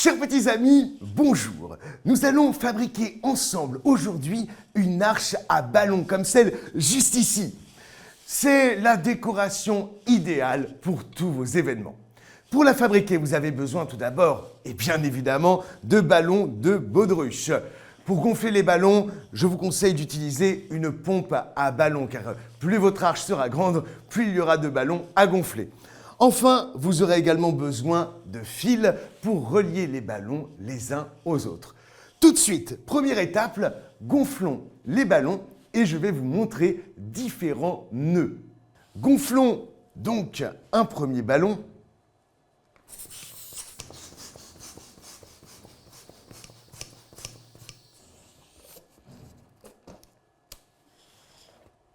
Chers petits amis, bonjour. Nous allons fabriquer ensemble aujourd'hui une arche à ballon comme celle juste ici. C'est la décoration idéale pour tous vos événements. Pour la fabriquer, vous avez besoin tout d'abord, et bien évidemment, de ballons de baudruche. Pour gonfler les ballons, je vous conseille d'utiliser une pompe à ballon, car plus votre arche sera grande, plus il y aura de ballons à gonfler. Enfin, vous aurez également besoin de fils pour relier les ballons les uns aux autres. Tout de suite, première étape, gonflons les ballons et je vais vous montrer différents nœuds. Gonflons donc un premier ballon.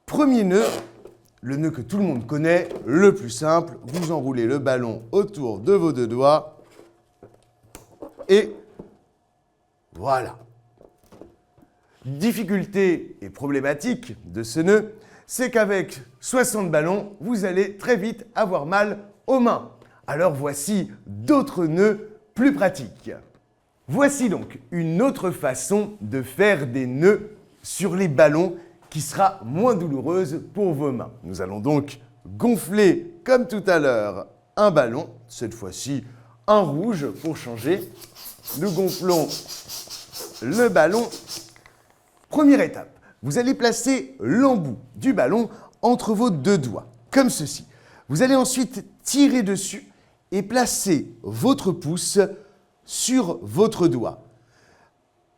Premier nœud, le nœud que tout le monde connaît, le plus simple, vous enroulez le ballon autour de vos deux doigts et voilà. Difficulté et problématique de ce nœud, c'est qu'avec 60 ballons, vous allez très vite avoir mal aux mains. Alors voici d'autres nœuds plus pratiques. Voici donc une autre façon de faire des nœuds sur les ballons qui sera moins douloureuse pour vos mains. Nous allons donc gonfler, comme tout à l'heure, un ballon, cette fois-ci un rouge pour changer. Nous gonflons le ballon. Première étape, vous allez placer l'embout du ballon entre vos deux doigts, comme ceci. Vous allez ensuite tirer dessus et placer votre pouce sur votre doigt.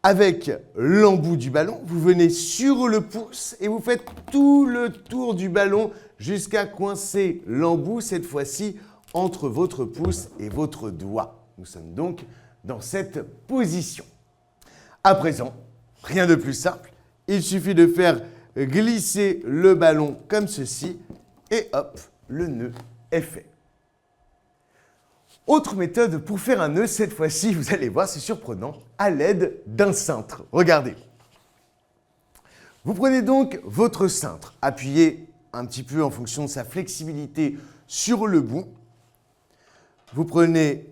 Avec l'embout du ballon, vous venez sur le pouce et vous faites tout le tour du ballon jusqu'à coincer l'embout, cette fois-ci, entre votre pouce et votre doigt. Nous sommes donc dans cette position. À présent, rien de plus simple, il suffit de faire glisser le ballon comme ceci et hop, le nœud est fait. Autre méthode pour faire un nœud, cette fois-ci, vous allez voir, c'est surprenant, à l'aide d'un cintre. Regardez. Vous prenez donc votre cintre, appuyez un petit peu en fonction de sa flexibilité sur le bout. Vous prenez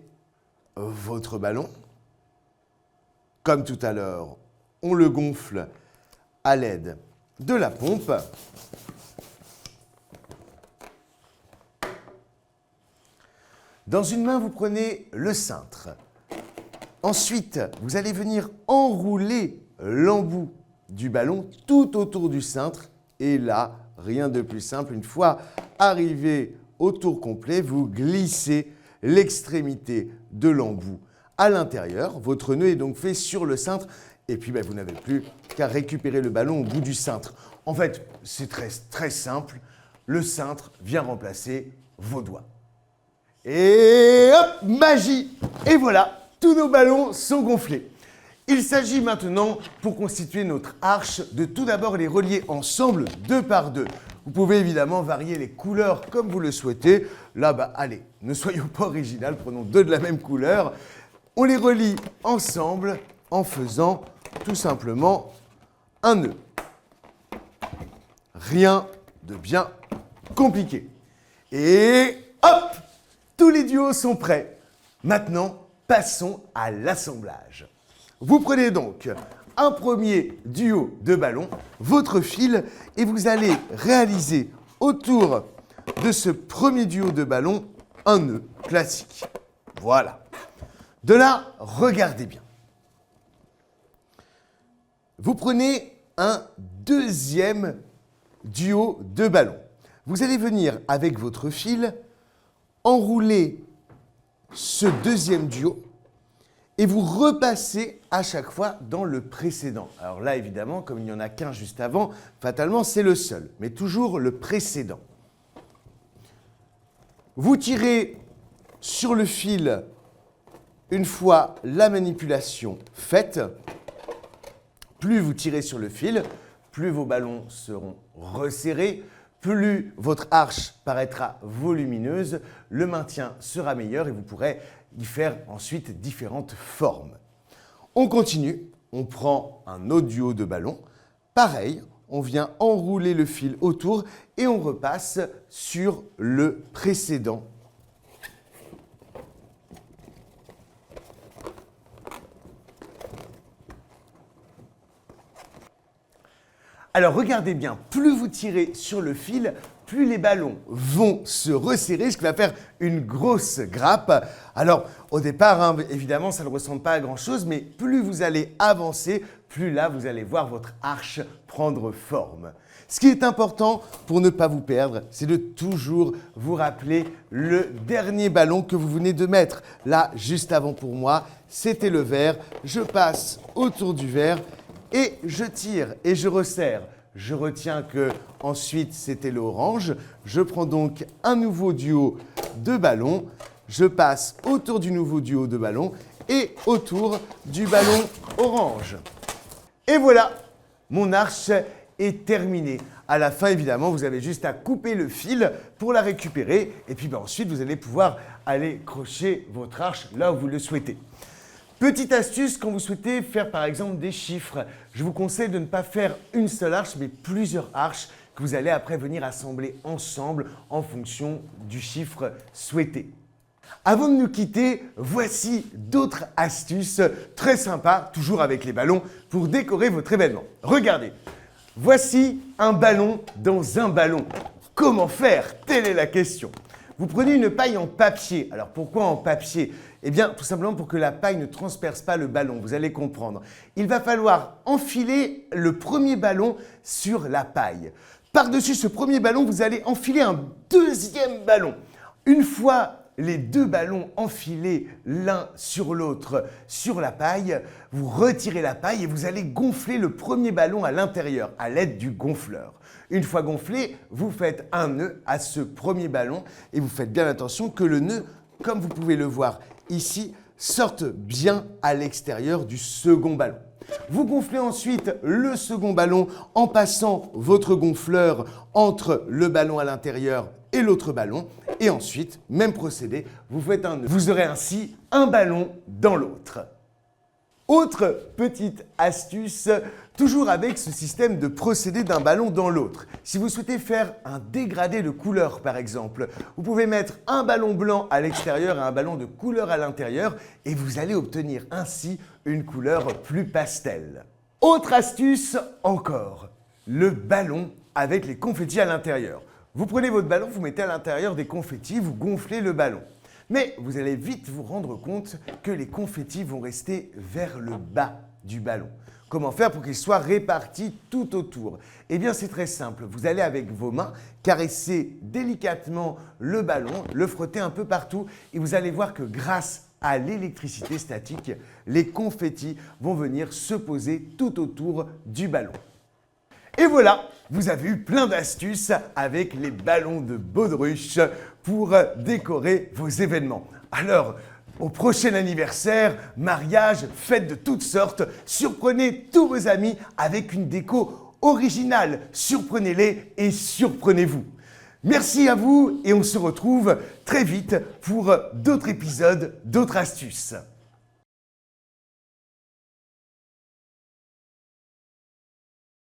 votre ballon. Comme tout à l'heure, on le gonfle à l'aide de la pompe. Dans une main, vous prenez le cintre. Ensuite, vous allez venir enrouler l'embout du ballon tout autour du cintre. Et là, rien de plus simple. Une fois arrivé au tour complet, vous glissez l'extrémité de l'embout à l'intérieur. Votre nœud est donc fait sur le cintre. Et puis, vous n'avez plus qu'à récupérer le ballon au bout du cintre. En fait, c'est très simple. Le cintre vient remplacer vos doigts. Et hop, magie! Et voilà, tous nos ballons sont gonflés. Il s'agit maintenant, pour constituer notre arche, de tout d'abord les relier ensemble deux par deux. Vous pouvez évidemment varier les couleurs comme vous le souhaitez. Là, allez, ne soyons pas original, prenons deux de la même couleur. On les relie ensemble en faisant tout simplement un nœud. Rien de bien compliqué. Et hop! Tous les duos sont prêts. Maintenant, passons à l'assemblage. Vous prenez donc un premier duo de ballons, votre fil, et vous allez réaliser autour de ce premier duo de ballons un nœud classique. Voilà. De là, regardez bien. Vous prenez un deuxième duo de ballons. Vous allez venir avec votre fil enrouler ce deuxième duo et vous repassez à chaque fois dans le précédent. Alors là, évidemment, comme il n'y en a qu'un juste avant, fatalement, c'est le seul, mais toujours le précédent. Vous tirez sur le fil une fois la manipulation faite. Plus vous tirez sur le fil, plus vos ballons seront resserrés, plus votre arche paraîtra volumineuse, le maintien sera meilleur et vous pourrez y faire ensuite différentes formes. On continue, on prend un autre duo de ballons. Pareil, on vient enrouler le fil autour et on repasse sur le précédent. Alors regardez bien, plus vous tirez sur le fil, plus les ballons vont se resserrer, ce qui va faire une grosse grappe. Alors au départ, évidemment, ça ne ressemble pas à grand-chose, mais plus vous allez avancer, plus là, vous allez voir votre arche prendre forme. Ce qui est important pour ne pas vous perdre, c'est de toujours vous rappeler le dernier ballon que vous venez de mettre. Là, juste avant pour moi, c'était le vert. Je passe autour du vert et je tire et je resserre. Je retiens que ensuite c'était l'orange. Je prends donc un nouveau duo de ballons. Je passe autour du nouveau duo de ballons et autour du ballon orange. Et voilà, mon arche est terminée. À la fin, évidemment, vous avez juste à couper le fil pour la récupérer. Et puis ensuite, vous allez pouvoir aller crocher votre arche là où vous le souhaitez. Petite astuce, quand vous souhaitez faire par exemple des chiffres, je vous conseille de ne pas faire une seule arche, mais plusieurs arches que vous allez après venir assembler ensemble en fonction du chiffre souhaité. Avant de nous quitter, voici d'autres astuces très sympas, toujours avec les ballons, pour décorer votre événement. Regardez, voici un ballon dans un ballon. Comment faire? Telle est la question. Vous prenez une paille en papier. Alors pourquoi en papier? Eh bien, tout simplement pour que la paille ne transperce pas le ballon, vous allez comprendre. Il va falloir enfiler le premier ballon sur la paille. Par-dessus ce premier ballon, vous allez enfiler un deuxième ballon. Une fois les deux ballons enfilés l'un sur l'autre sur la paille, vous retirez la paille et vous allez gonfler le premier ballon à l'intérieur à l'aide du gonfleur. Une fois gonflé, vous faites un nœud à ce premier ballon et vous faites bien attention que le nœud, comme vous pouvez le voir ici, sorte bien à l'extérieur du second ballon. Vous gonflez ensuite le second ballon en passant votre gonfleur entre le ballon à l'intérieur et l'autre ballon. Et ensuite, même procédé, vous faites un nœud. Vous aurez ainsi un ballon dans l'autre. Autre petite astuce, toujours avec ce système de procédé d'un ballon dans l'autre. Si vous souhaitez faire un dégradé de couleur par exemple, vous pouvez mettre un ballon blanc à l'extérieur et un ballon de couleur à l'intérieur et vous allez obtenir ainsi une couleur plus pastel. Autre astuce encore, le ballon avec les confettis à l'intérieur. Vous prenez votre ballon, vous mettez à l'intérieur des confettis, vous gonflez le ballon. Mais vous allez vite vous rendre compte que les confettis vont rester vers le bas du ballon. Comment faire pour qu'ils soient répartis tout autour? Eh bien, c'est très simple. Vous allez avec vos mains caresser délicatement le ballon, le frotter un peu partout et vous allez voir que grâce à l'électricité statique, les confettis vont venir se poser tout autour du ballon. Et voilà, vous avez eu plein d'astuces avec les ballons de baudruche pour décorer vos événements. Alors, au prochain anniversaire, mariage, fête de toutes sortes, surprenez tous vos amis avec une déco originale. Surprenez-les et surprenez-vous. Merci à vous et on se retrouve très vite pour d'autres épisodes, d'autres astuces.